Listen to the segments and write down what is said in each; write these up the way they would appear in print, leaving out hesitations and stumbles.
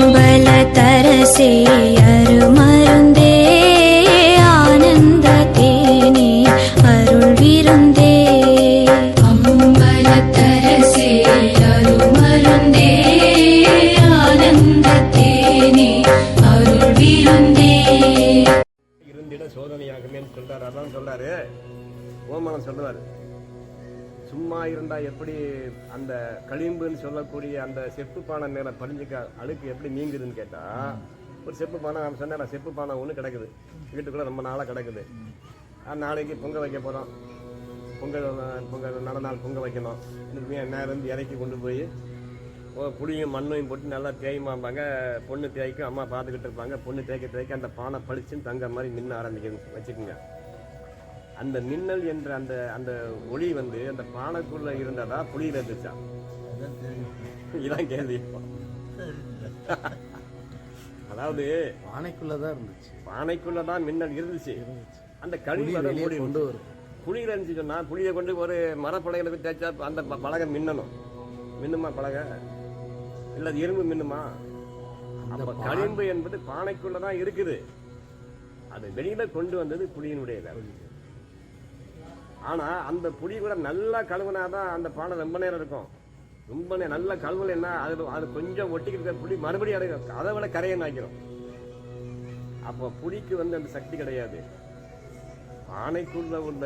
அம்பலத்தரசே அருமருந்தே ஆனந்த தேனே அருள் விருந்தே. அம்பலத்தரசே அருமருந்தே ஆனந்த தேனே அருள் விருந்தே. இருந்திட சோதனையாகுமே சொல்றாரு. அதான் சொல்றாரு ஓமனம் சொல்றாரு. சும்மா இருந்தா எப்படி அந்த களிம்புன்னு சொல்லக்கூடிய அந்த செப்பு பானை மேல படிஞ்சுக்க அழுக்கு எப்படி நீங்குதுன்னு கேட்டா, ஒரு செப்பு பானை நான் சொன்னேன், செப்பு பானை ஒன்று கிடக்குது வீட்டுக்குள்ள ரொம்ப நாளாக கிடக்குது. நாளைக்கு பொங்க வைக்க போகிறோம், பொங்கல் நல்ல நாள் பொங்க வைக்கணும். நேரம் இருந்து இறக்கி கொண்டு போய் புளியும் மண்ணையும் போட்டு நல்லா தேய்மாம்பாங்க. பொண்ணு தேய்க்கும், அம்மா பார்த்துக்கிட்டு இருப்பாங்க. பொண்ணு தேய்க்க அந்த பானை பளிச்சுன்னு தங்க மாதிரி மின்ன ஆரம்பிக்கணும் வச்சுக்கோங்க. அந்த மின்னல் என்ற அந்த அந்த ஒளி வந்து அந்த பானைக்குள்ள இருந்ததா புளியில இருந்துச்சா? இதான் கேள்வி. அதாவது பானைக்குள்ளதான் இருந்துச்சு, பானைக்குள்ளதான் மின்னல் இருந்துச்சு. அந்த கழிவு கொண்டு வரும் புளியில இருந்துச்சு சொன்னா, புளியை கொண்டு ஒரு மரப்பலகைகளுக்கு தேய்ச்சா அந்த பலகை மின்னணும். மின்னுமா பலகை? இல்ல இரும்பு மின்னுமா? அப்ப களிம்பு என்பது பானைக்குள்ளதான் இருக்குது. அதை வெளியில கொண்டு வந்தது புளியினுடைய வேலை. ஆனா அந்த புளி கூட நல்லா கழுவுனாதான் அந்த பானை ரொம்ப நேரம் இருக்கும். ரொம்ப நேரம் நல்லா கழுவலைன்னா அது கொஞ்சம் ஒட்டிக்கிட்டு புளி மறுபடியும் அதை விட கரையன்னு ஆக்கிறோம். அப்போ புளிக்கு வந்து அந்த சக்தி கிடையாது. பானைக்குள்ள உள்ள,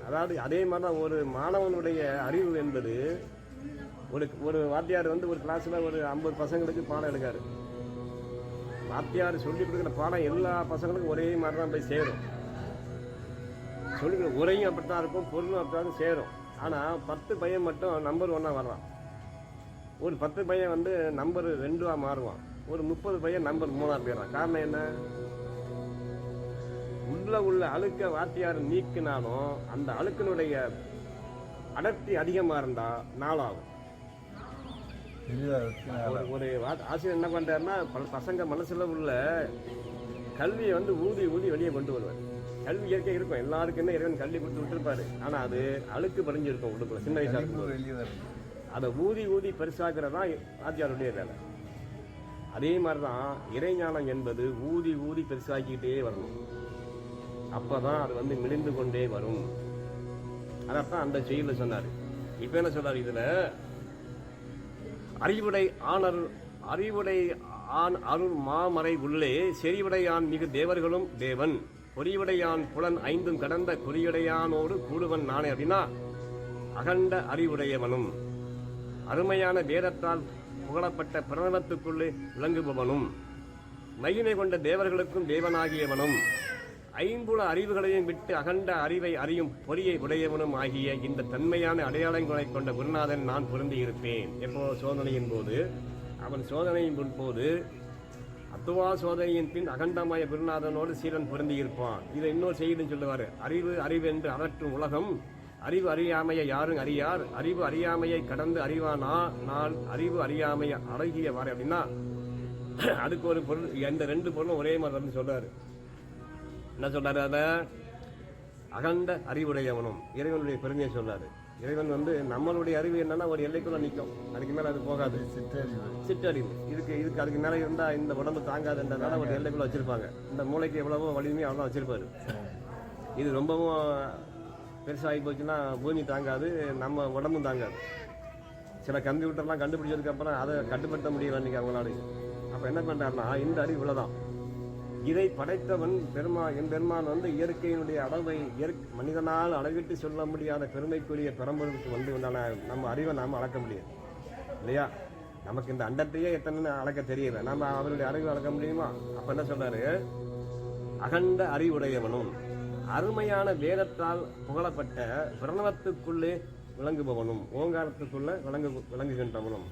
அதாவது அதே மாதிரிதான் ஒரு மாணவனுடைய அறிவு என்பது, ஒரு வாத்தியார் வந்து ஒரு கிளாஸ்ல ஒரு 50 பசங்களுக்கு பாடம் எடுக்காரு. வாத்தியார் சொல்லி கொடுக்குற பாடம் எல்லா பசங்களுக்கும் ஒரே மாதிரி தான் போய் சேரும். சொல்லிக்கிற உரையும் அப்படித்தான் இருக்கும், பொருளும் அப்படித்தான் சேரும். ஆனால் 10 பையன் மட்டும் நம்பர் 1 வர்றான். ஒரு 10 பையன் வந்து நம்பர் 2 மாறுவான். ஒரு 30 பையன் நம்பர் 3 போயிடறான். காரணம் என்ன? உள்ள அழுக்க வாத்தியார் நீக்கினாலும் அந்த அழுக்கினுடைய அடர்த்தி அதிகமாக இருந்தால் நாளாகும். ஒரு ஆசிரியர் என்ன பண்றாருன்னா, பசங்க மனசுல உள்ள கல்வியை வந்து ஊதி வெளியே கொண்டு வருவார். கல்வி இயற்கை இருக்கும், எல்லாருக்குமே இறைவன் கல்வி கொடுத்து விட்டுருப்பாரு. ஆனா அது அழுக்கு பறிஞ்சிருக்கும் உள்ளுக்குள்ள சின்ன வயசா இருக்கும். அதை ஊதி பெருசாக்குறதா ஆத்தியாருடைய வேலை. அதே மாதிரிதான் இறைஞானம் என்பது ஊதி பெருசாக்கிக்கிட்டே வரணும். அப்பதான் அது வந்து மிளிந்து கொண்டே வரும். அதான் அந்த செயல சொன்னாரு. இப்ப என்ன சொல்றாரு இதுல, அறிவுடை ஆண் அருள் மாமறை உள்ளே செறிவுடையான் மிகு தேவர்களும் தேவன், பொறிவுடையான் புலன் 5 கடந்த குறியுடையானோடு கூடுவன் நானே. அப்படின்னா அகண்ட அறிவுடையவனும் அருமையான வேதத்தால் புகழப்பட்ட பிரணவத்துக்குள்ளே விளங்குபவனும் மகிமை கொண்ட தேவர்களுக்கும் தேவனாகியவனும் ஐம்புல அறிவுகளையும் விட்டு அகண்ட அறிவை அறியும் பொறியை உடையவனும் ஆகிய இந்த தன்மையான அடையாளங்களை கொண்ட குருநாதன் நான் பொருந்தி இருப்பேன். எப்போ? சோதனையின் போது. அவன் சோதனையின் போது அத்துவா சோதனையின் பின் அகண்டமாய குருநாதனோடு சீரன் பொருந்தி இருப்பான். இதை இன்னொரு செய்தின்னு சொல்லுவாரு. அறிவு என்று அகற்றும் உலகம், அறிவு அறியாமையை யாரும் அறியார், அறிவு அறியாமையை கடந்து அறிவானா நான் அறிவு அறியாமையை அழகிய வாரே. அப்படின்னா அதுக்கு ஒரு பொருள், எந்த 2 பொருளும் ஒரே மாதிரி சொல்றாரு. என்ன சொல்றாரு? அத அகண்ட அறிவுடையவனும் இறைவனுடைய பெருமையை சொல்றாரு. இறைவன் வந்து நம்மளுடைய அறிவு என்னன்னா ஒரு எல்லைக்குள்ள நிற்கும், அதுக்கு மேல அது போகாது. சிற்றறிவு இதுக்கு அதுக்கு மேல இருந்தா இந்த உடம்பு தாங்காதுன்றதுனால ஒரு எல்லைக்குள்ள வச்சிருப்பாங்க. இந்த மூளைக்கு எவ்வளவோ வலிமையும் அவ்வளோ வச்சிருப்பாரு. இது ரொம்பவும் பெருசாகி போச்சுன்னா பூமி தாங்காது, நம்ம உடம்பும் தாங்காது. சில கம்ப்யூட்டர்லாம் கண்டுபிடிச்சதுக்கு அப்புறம் அதை கட்டுப்படுத்த முடியல இன்னைக்கு அவங்களால. அப்ப என்ன பண்றாருன்னா, இந்த அறிவு இவ்வளவுதான். இதை படைத்தவன் என் பெருமான் வந்து இயற்கையினுடைய அளவை மனிதனால் அளவிட்டு சொல்ல முடியாத பெருமைக்குரிய பெரம்பொருளுக்கு வந்து நம்ம அறிவை நாம அளக்க முடியாது இல்லையா? நமக்கு இந்த அண்டத்தையே எத்தனை அளக்க தெரியல, நம்ம அவருடைய அறிவை அளக்க முடியுமா? அப்ப என்ன சொல்றாரு? அகண்ட அறிவுடையவனும் அருமையான வேதத்தால் புகழப்பட்ட பிரணவத்துக்குள்ளே விளங்குபவனும் ஓங்காரத்துக்குள்ள விளங்குகின்றவனும்.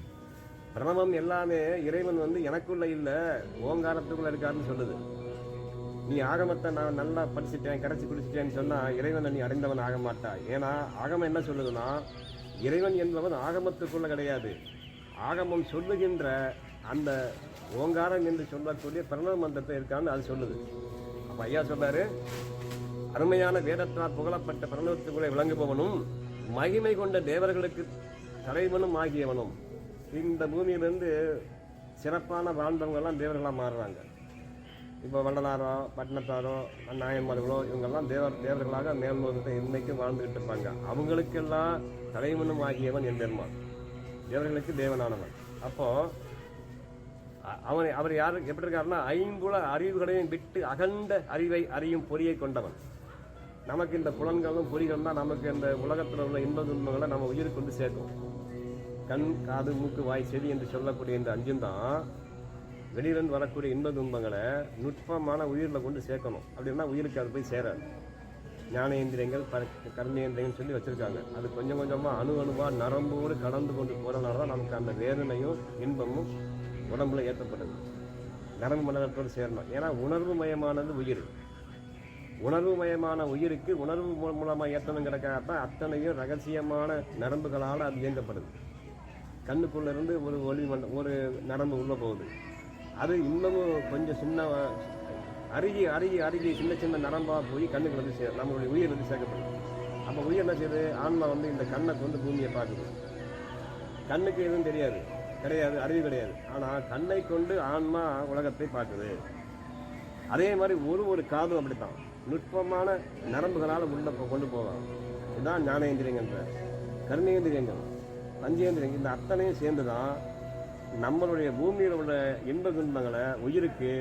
பிரணவம் எல்லாமே இறைவன் வந்து எனக்குள்ள இல்ல ஓங்காரத்துக்குள்ள இருக்காருன்னு சொல்லுது. நீ ஆகமத்தை நான் நல்லா படிச்சுட்டேன் கரைச்சி குடிச்சிட்டேன்னு சொன்னா இறைவனை நீ அடைந்தவன் ஆக மாட்டாய். ஏன்னா ஆகமம் என்ன சொல்லுதுன்னா, இறைவன் என்பவன் ஆகமத்துக்குள்ள கிடையாது, ஆகமம் சொல்லுகின்ற அந்த ஓங்காரம் என்று சொல்லக்கூடிய பிரணவ மந்திரத்தை இருக்கான்னு அது சொல்லுது. அப்ப ஐயா சொல்றாரு, அருமையான வேதத்தால் புகழப்பட்ட பிரணவத்துக்குள்ளே விளங்குபவனும் மகிமை கொண்ட தேவர்களுக்கு தலைவனும் ஆகியவனும். இந்த பூமியிலிருந்து சிறப்பான வாழ்ந்தவங்கெல்லாம் தேவர்களாக மாறுறாங்க. இப்போ வள்ளலாரோ பட்டினத்தாரோ நாயன்மார்களோ இவங்கெல்லாம் தேவர்களாக மேல்நோக்கத்தை இன்னைக்கும் வாழ்ந்துகிட்டு இருப்பாங்க. அவங்களுக்கெல்லாம் தலைவனும் ஆகியவன் என் பெருமான், தேவர்களுக்கு தேவனானவன். அப்போ அவர் யாரு எப்படி இருக்காருன்னா, ஐம்புல அறிவுகளையும் விட்டு அகண்ட அறிவை அறியும் பொறியை கொண்டவன். நமக்கு இந்த புலன்களும் பொறிகளும் தான் நமக்கு இந்த உலகத்தில் உள்ள இன்ப துன்பங்களை நம்ம உயிருக்கு கொண்டு சேர்க்கும். கண், காது, மூக்கு, வாய், செவி என்று சொல்லக்கூடிய இந்த அஞ்சும் தான் வெளியிலிருந்து வரக்கூடிய இன்ப துன்பங்களை நுட்பமான உயிரில் கொண்டு சேர்க்கணும். அப்படின்னா உயிருக்கு அது போய் சேராது. ஞானேந்திரியங்கள் கர்மேந்திரியங்கள் சொல்லி வச்சுருக்காங்க. அது கொஞ்சம் கொஞ்சமாக அணுவாக நரம்போடு கடந்து கொண்டு போகிறதுனால தான் நமக்கு அந்த வேதனையும் இன்பமும் உடம்புல ஏற்றப்படுது. நரம்பு மண்டலத்தோடு சேரணும். ஏன்னா உணர்வு மயமானது உயிர். உணர்வு மயமான உயிருக்கு உணர்வு மூலமாக ஏற்றணுங்கிறக்காகத்தான் அத்தனையும் ரகசியமான நரம்புகளால் அது இயங்கப்படுது. கண்ணுக்குள்ளேருந்து ஒரு ஒளி ஒரு நரம்பு உள்ளே போகுது. அது இன்னமும் கொஞ்சம் சின்ன அருகி சின்ன சின்ன நரம்பாக போய் கண்ணுக்கு வந்து நம்மளுடைய உயிர் வந்து சேர்க்கப்படுது. அப்போ உயிர் என்ன செய்யுது, ஆன்மா வந்து இந்த கண்ணுக்கு வந்து பூமியை பார்க்குது. கண்ணுக்கு எதுவும் கிடையாது, அறிவு கிடையாது. ஆனால் கண்ணை கொண்டு ஆன்மா உலகத்தை பார்க்குது. அதே மாதிரி ஒரு காதும் அப்படித்தான் நுட்பமான நரம்புகளால் உள்ள கொண்டு போவாங்க. இதுதான் ஞானேந்திரியங்கன்ற கர்மேந்திரியங்கள், பஞ்சேந்திரியங்கள். இந்த அத்தனையும் சேர்ந்து தான் நம்மளுடைய பூமியில் உள்ள இன்ப துன்பங்களை உயிருக்கு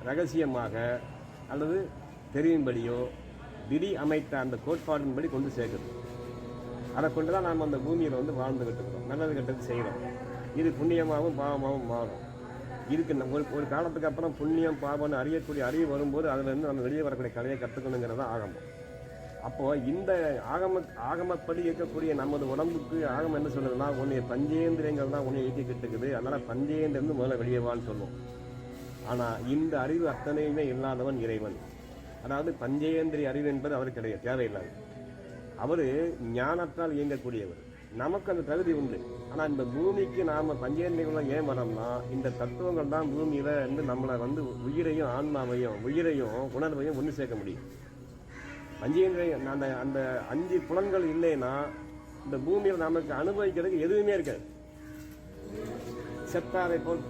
ரகசியமாக அல்லது தெரியும்படியோ விதி அமைத்த அந்த கோட்பாடின்படி கொண்டு சேர்க்குது. அதை கொண்டு தான் நாம் அந்த பூமியில் வந்து வாழ்ந்துகிட்டு இருக்கிறோம். நல்லது கெட்டது செய்கிறோம். இது புண்ணியமாகவும் பாவமாகவும் மாறும். இதுக்கு ஒரு காலத்துக்கு அப்புறம் புண்ணியம் பாவம்னு அறியக்கூடிய அறிவு வரும்போது அதிலிருந்து நம்ம வெளியே வரக்கூடிய கலையை கற்றுக்கணுங்கிறத ஆகமம். அப்போது இந்த ஆகமப்படி இருக்கக்கூடிய நமது உடம்புக்கு ஆகமம் என்ன சொல்லுதுன்னா, உன்னைய பஞ்சேந்திரியங்கள் தான் உன்னை இயக்கிக்கிட்டு இருக்குது. அதனால் பஞ்சேந்திரந்து முதல்ல வெளியேவான்னு சொல்லுவோம். ஆனால் இந்த அறிவு அத்தனையுமே இல்லாதவன் இறைவன். அதாவது பஞ்சேந்திரிய அறிவு என்பது அவருக்கு கிடையாது, தேவையில்லாது. அவர் ஞானத்தால் இயங்கக்கூடியவர். நமக்கு அந்த தகுதி உண்டு. ஆனால் இந்த பூமிக்கு நாம் பஞ்சேந்திரியங்களும் ஏன் வரோம்னா, இந்த தத்துவங்கள் தான் பூமியில் வந்து நம்மளை வந்து உயிரையும் ஆன்மாவையும் உயிரையும் உணர்வையும் ஒன்று சேர்க்க முடியும். பஞ்சேந்திரியம் அந்த 5 புலன்கள் இல்லைன்னா இந்த பூமியில் நமக்கு அனுபவிக்கிறதுக்கு எதுவுமே இருக்காது. செத்தாரை போல்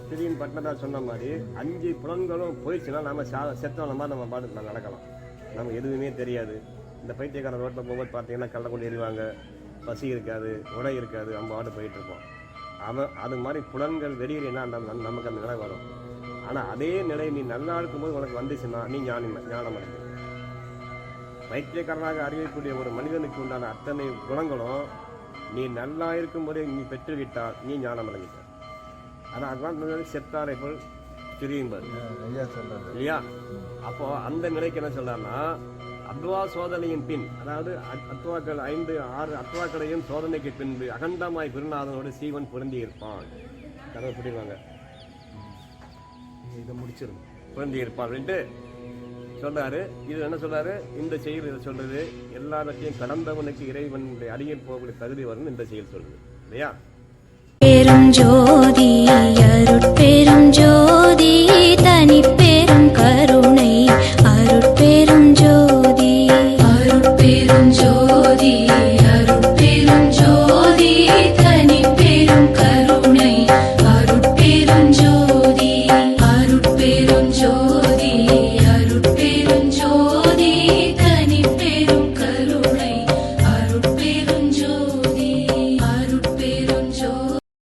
திடீர்னு பட்டினத்தார் சொன்ன மாதிரி 5 புலன்களும் போயிடுச்சுன்னா நம்ம செத்தவன மாதிரி நம்ம பாட்டு நடக்கலாம். நமக்கு எதுவுமே தெரியாது. இந்த பைத்தியக்காரன் ரோட்டில் போகும்போது பார்த்தீங்கன்னா கள்ள கொண்டு எறிவாங்க, பசி இருக்காது, உடை இருக்காது, நம்ம பாட்டு போயிட்டு இருப்போம். அது மாதிரி புலன்கள் வெளியிலேன்னா நமக்கு அந்த நிலை வரும். ஆனால் அதே நிலை நீ நல்லா இருக்கும்போது உனக்கு வந்துச்சுன்னா நீ ஞானம் அடைஞ்சு. பைத்தியக்காரனாக அறியக்கூடிய ஒரு மனிதனுக்கு உண்டான அத்தனை குணங்களும் நீ நல்லா இருக்கும்போதே நீ பெற்றுவிட்டால் நீ ஞானம் அடைஞ்சிட்ட. ஆனால் அதுதான் செத்தாரை போல் திரியும்பார் இல்லையா? அப்போ அந்த நிலைக்கு என்ன சொல்றாருன்னா, அத்வா சோதனையின் பின், அதாவது அத்வாக்கள் 5-6 அத்வாக்களையும் சோதனைக்கு பின்பு அகண்டமாய் குருநாதனோடு சீவன் பொருந்தி இருப்பான். கதை புரியுவாங்க, இதை முடிச்சிருங்க, பொருந்தி இருப்பான் அப்படின்ட்டு சொல்றாரு. இது என்ன சொல்றாரு, இந்த செயல் இதை சொல்றது எல்லாத்தையும் கடந்தவனுக்கு இறைவன் அடிய போகக்கூடிய தகுதி வரும்னு இந்த செயல் சொல்றது இல்லையா? பெரும் ஜோதி அருட்பெரும் ஜோதி.